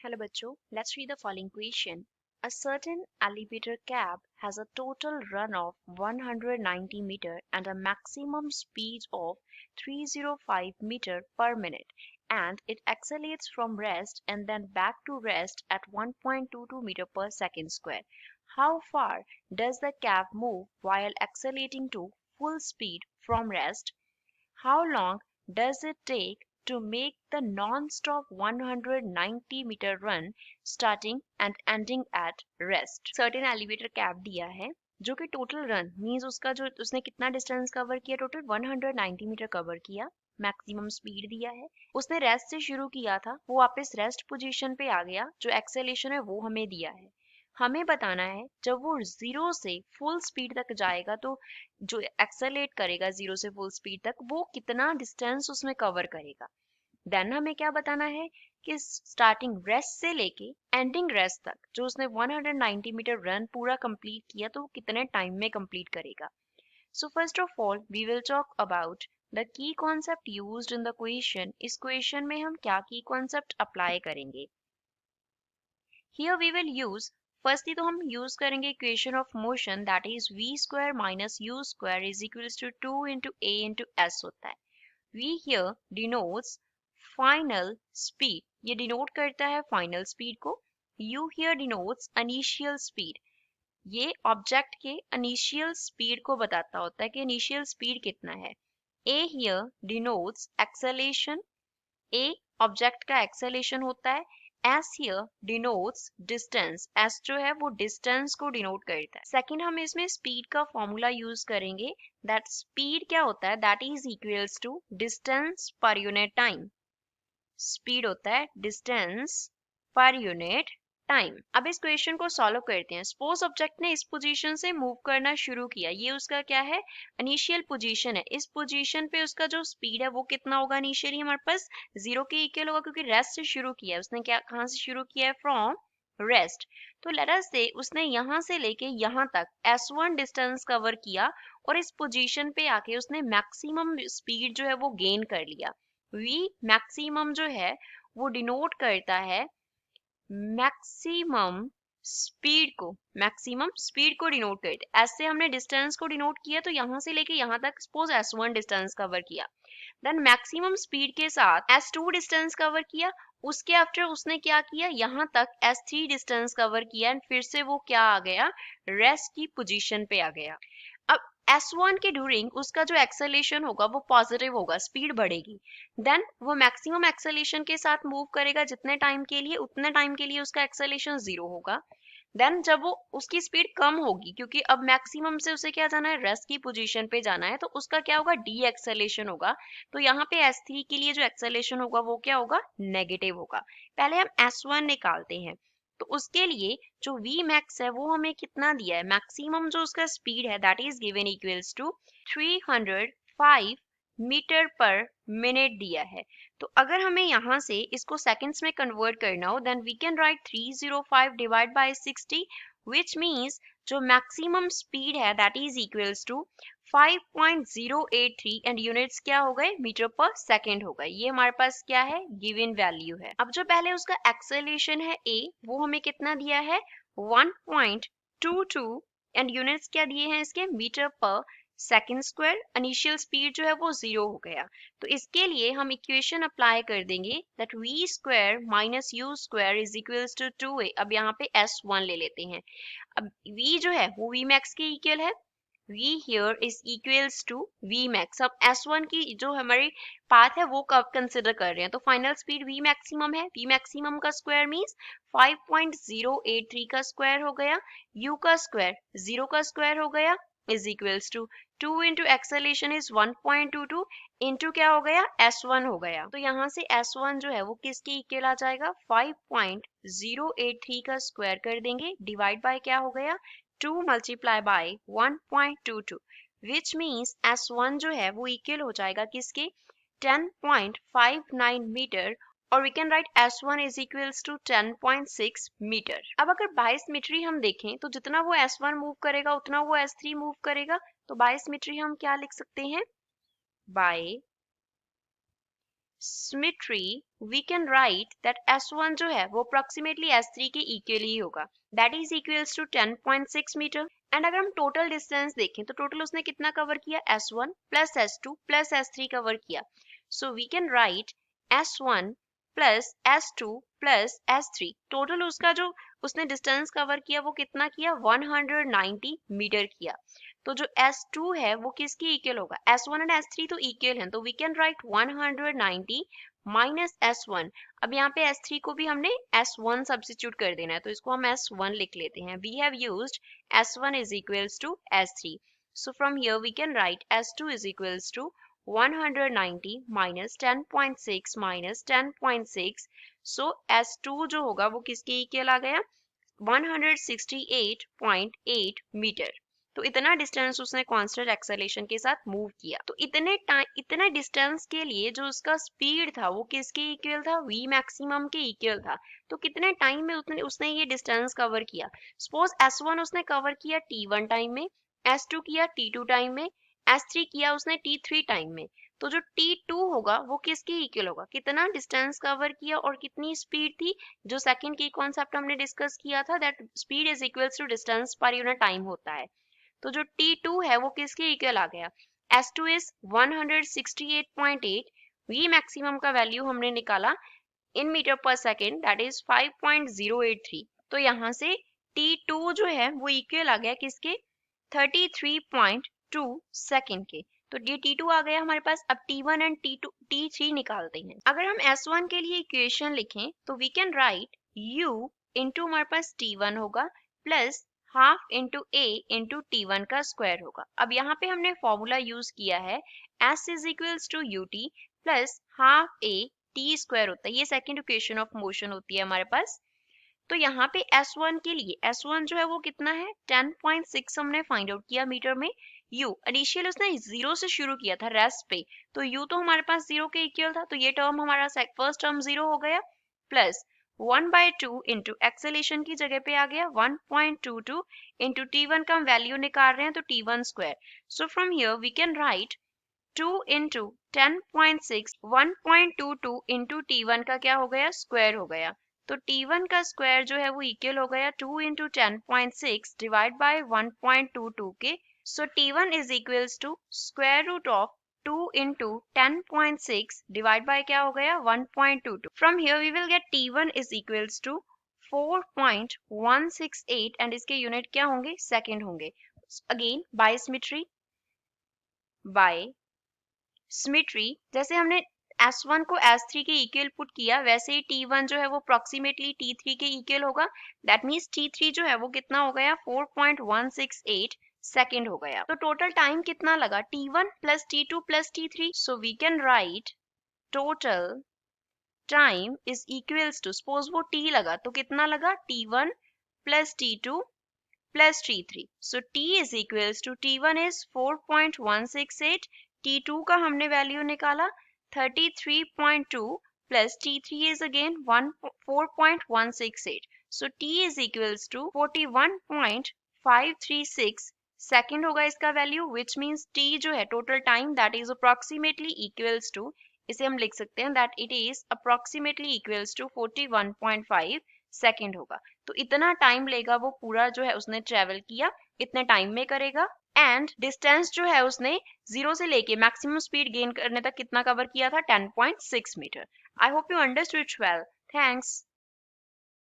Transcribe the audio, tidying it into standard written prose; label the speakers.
Speaker 1: Hello बच्चों, let's read the following question. A certain elevator cab has a total run of 190 meter and a maximum speed of 305 meter per minute, and it accelerates from rest and then back to rest at 1.22 meter per second square. How far does the cab move while accelerating to full speed from rest? How long does it take to make the non-stop 190 meter run starting and ending at rest? Certain elevator cab दिया है जो कि total run means उसका जो उसने कितना distance cover किया, total 190 metre cover किया, मैक्सिमम स्पीड दिया है, उसने रेस्ट से शुरू किया था, वो वापस रेस्ट पोजीशन पे आ गया, जो एक्सेलेरेशन है वो हमें दिया है। हमें बताना है जब वो जीरो से फुल स्पीड तक जाएगा तो जो एक्सेलेरेट करेगा जीरो से फुल स्पीड तक वो कितना डिस्टेंस उसमें कवर करेगा। देन हमें क्या बताना है कि स्टार्टिंग रेस्ट से लेके एंडिंग रेस्ट तक जो उसने 190 मीटर रन पूरा कंप्लीट किया तो वो कितने टाइम में कंप्लीट करेगा। So first of all we will talk about the key concept used in the question. इस क्वेश्चन में हम क्या की कॉन्सेप्ट अप्लाई करेंगे। Here we will use firstly तो हम यूज करेंगे equation of motion that is v square minus u square is equals to 2 into a into s होता है। v here denotes final speed, ये denote करता है final speed को। u here denotes initial speed, ये object के initial speed को बताता होता है कि इनिशियल स्पीड कितना है। a here denotes acceleration, a object का एक्सेलेरेशन होता है। s here denotes distance, s जो है वो डिस्टेंस को डिनोट करता है। सेकंड हम इसमें स्पीड का फॉर्मूला यूज करेंगे, दैट स्पीड क्या होता है, that is equals to distance per unit time. Speed होता है डिस्टेंस पर यूनिट टाइम। अब इस क्वेश्चन को सॉल्व करते हैं। सपोज ऑब्जेक्ट ने इस पोजीशन से मूव करना शुरू किया, ये उसका क्या है, इनिशियल पोजीशन है। इस पोजीशन पे उसका जो स्पीड है वो कितना होगा, इनिशियली हमारे पास जीरो के इक्वल होगा क्योंकि रेस्ट से शुरू किया है उसने। क्या कहाँ से शुरू किया है, फ्रॉम रेस्ट। तो लेट अस से उसने यहाँ से लेके यहाँ तक s1 डिस्टेंस कवर किया और इस पोजीशन पे आके उसने मैक्सिमम स्पीड जो है वो गेन कर लिया। v मैक्सिमम जो है वो डिनोट करता है मैक्सिमम स्पीड को, मैक्सिमम स्पीड को डिनोट करते हैं। ऐसे हमने डिस्टेंस को डिनोट किया तो यहाँ से लेके यहाँ तक सपोज s1 डिस्टेंस कवर किया, देन मैक्सिमम स्पीड के साथ s2 डिस्टेंस कवर किया, उसके आफ्टर उसने क्या किया, यहाँ तक s3 डिस्टेंस कवर किया एंड फिर से वो क्या आ गया, रेस्ट की पोजीशन पे आ गया। अब S1 के ड्यूरिंग उसका जो एक्सेलेरेशन होगा वो पॉजिटिव होगा, स्पीड बढ़ेगी। देन वो मैक्सिमम एक्सेलेरेशन के साथ मूव करेगा जितने टाइम के लिए, उतने टाइम के लिए उसका एक्सेलेरेशन जीरो होगा। देन जब वो उसकी स्पीड कम होगी क्योंकि अब मैक्सिमम से उसे क्या जाना है, रेस्ट की पोजीशन पे जाना है, तो उसका क्या होगा, डी एक्सेलेरेशन होगा। तो यहाँ पे S3 के लिए जो एक्सेलेरेशन होगा वो क्या होगा, नेगेटिव होगा। पहले हम S1 निकालते हैं। तो उसके लिए जो v max है वो हमें कितना दिया है, मैक्सिमम जो उसका स्पीड है that is given equals to 305 metre per minute दिया है। तो अगर हमें यहाँ से इसको सेकंड्स में कन्वर्ट करना हो then we can write 305 divide by 60 which means जो मैक्सिमम स्पीड है that is equals to 5.083 and units क्या हो गए, मीटर पर सेकंड हो गए। ये हमारे पास क्या है, गिवन वैल्यू है। अब जो पहले उसका एक्सेलेरेशन है a, वो हमें कितना दिया है 1.22 एंड यूनिट्स क्या दिए हैं इसके, मीटर पर सेकंड स्क्वायर। इनिशियल स्पीड जो है वो जीरो हो गया। तो इसके लिए हम इक्वेशन अप्लाई कर देंगे that v square minus u square is equals to 2a। अब यहाँ पे s1 ले लेते हैं। अब v जो है वो v max के इक्वल है, v here is equals to v max। अब s1 की जो हमारी पाथ है वो कब कंसिडर कर रहे हैं, तो फाइनल स्पीड v maximum है, v maximum का स्क्वायर मींस 5.083 का स्क्वायर हो गया, u का स्क्वायर 0 का स्क्वायर हो गया is equals to 2 into acceleration is 1.22 into क्या हो गया, s1 हो गया। तो यहाँ से s1 जो है वो किसके इक्वल आ जाएगा, 5.083 का स्क्वायर कर देंगे, डिवाइड बाय क्या हो गया 2 multiply by 1.22 which means S1 जो है वो इक्वल हो जाएगा किसके, 10.59 मीटर, और we can write S1 is equals to 10.6 metre. अब अगर बाय सिमेट्री हम देखें तो जितना वो S1 मूव करेगा उतना वो S3 मूव करेगा। तो बाय सिमेट्री हम क्या लिख सकते हैं, bye symmetry we can write that S1 जो है वो approximately S3 के equal ही होगा, that is equals to 10.6 metre. And अगर हम टोटल डिस्टेंस देखें तो टोटल उसने कितना कवर किया, S1 plus S2 plus S3 cover किया। So we can write S1 plus S2 plus S3, total उसका जो उसने डिस्टेंस कवर किया वो कितना किया, 190 मीटर किया। तो जो S2 है वो किसके इक्वल होगा, S1 एंड S3 तो इक्वल हैं, तो we can right 190 minus S1। अब यहाँ पे S3 को भी हमने S1 सब्स्टिट्यूट कर देना है, तो इसको हम S1 लिख लेते हैं। We have used S1 is equals to S3. So from here we can write S2 is equals to 190 minus 10.6 minus 10.6. So S2 जो होगा वो किसके इक्वल आ गया, 168.8 मीटर। तो इतना डिस्टेंस उसने कांस्टेंट एक्सेलरेशन के साथ मूव किया। तो इतना डिस्टेंस के लिए जो उसका स्पीड था वो किसके इक्वल था, v मैक्सिमम के इक्वल था। तो कितने टाइम में उसने ये डिस्टेंस कवर किया, सपोज S1 उसने कवर किया t1 टाइम में, S2 किया t2 टाइम में, S3 किया उसने t3 टाइम में। तो जो t2 होगा वो किसके इक्वल होगा, कितना डिस्टेंस कवर किया और कितनी स्पीड थी, जो सेकंड की कॉन्सेप्ट हमने डिस्कस किया था, that speed is equals to distance per unit time होता है। तो जो T2 है वो किसके इक्वल आ गया, S2 इज 168.8, V मैक्सिमम का वैल्यू हमने निकाला इन मीटर पर सेकेंड, दैट इज 5.083। तो यहाँ से T2 जो है वो इक्वल आ गया किसके, 33.2 सेकेंड के। तो ये T2 आ गया हमारे पास। अब T1 एंड T3 निकालते हैं। अगर हम S1 के लिए इक्वेशन लिखें तो we can write U into हमारे पास T1 होगा plus half into A into T1 का स्क्वायर होगा। अब यहाँ पे हमने फॉर्मूला यूज किया है S is equals to UT plus half A T square होता है, ये सेकेंड इक्वेशन ऑफ मोशन होती है हमारे पास। तो यहाँ पे S1 के लिए, S1 जो है वो कितना है, 10.6 हमने फाइंड आउट किया मीटर में। U इनिशियल उसने 0 से शुरू किया था रेस्ट पे, तो U तो हमारे पास 0 के इक्वल था, तो ये टर्म हमारा फर्स्ट टर्म 0 हो गया, प्लस 1/2 इंटू एक्सेलेरेशन की जगह पे आ गया 1.22 इंटू T1 का हम वैल्यू निकाल रहे हैं तो T1 square. So from here we can write 2 into 10.6, 1.22 into T1 का क्या हो गया, स्क्वायर हो गया। तो T1 का स्क्वायर जो है वो इक्वल हो गया 2 इंटू 10.6 डिवाइड बाय 1.22 के। So T1 is equals to square root of 2 into 10.6 divide by क्या हो गया, 1.22। From here we will get T1 is equals to 4.168 and इसके यूनिट क्या होंगे, सेकेंड होंगे। अगेन बाय सिमेट्री जैसे हमने S1 को S3 के इक्वल पुट किया, वैसे ही T1 जो है वो अप्रोक्सीमेटली T3 के इक्वल होगा। दैट मीन्स T3 जो है वो कितना हो गया, 4.168 सेकेंड हो गया। तो टोटल टाइम कितना लगा, T1 plus T2 plus T3। So we can write total time is equals to, suppose वो T लगा तो कितना लगा, T1 plus T2 plus T3। So T is equals to, T1 is 4.168, T2 का हमने value निकाला 33.2 plus T3 is again 4.168. So T is equals to 41.536 second होगा इसका वैल्यू, which means T जो है total time that is approximately equals to, इसे हम लिख सकते हैं that it is approximately equals to 41.5 second होगा। तो इतना टाइम लेगा वो पूरा जो है उसने ट्रेवल किया, इतने टाइम में करेगा। एंड डिस्टेंस जो है उसने 0 से लेके मैक्सिमम स्पीड गेन करने तक कितना कवर किया था, 10.6 metre. I hope you understood well. Thanks.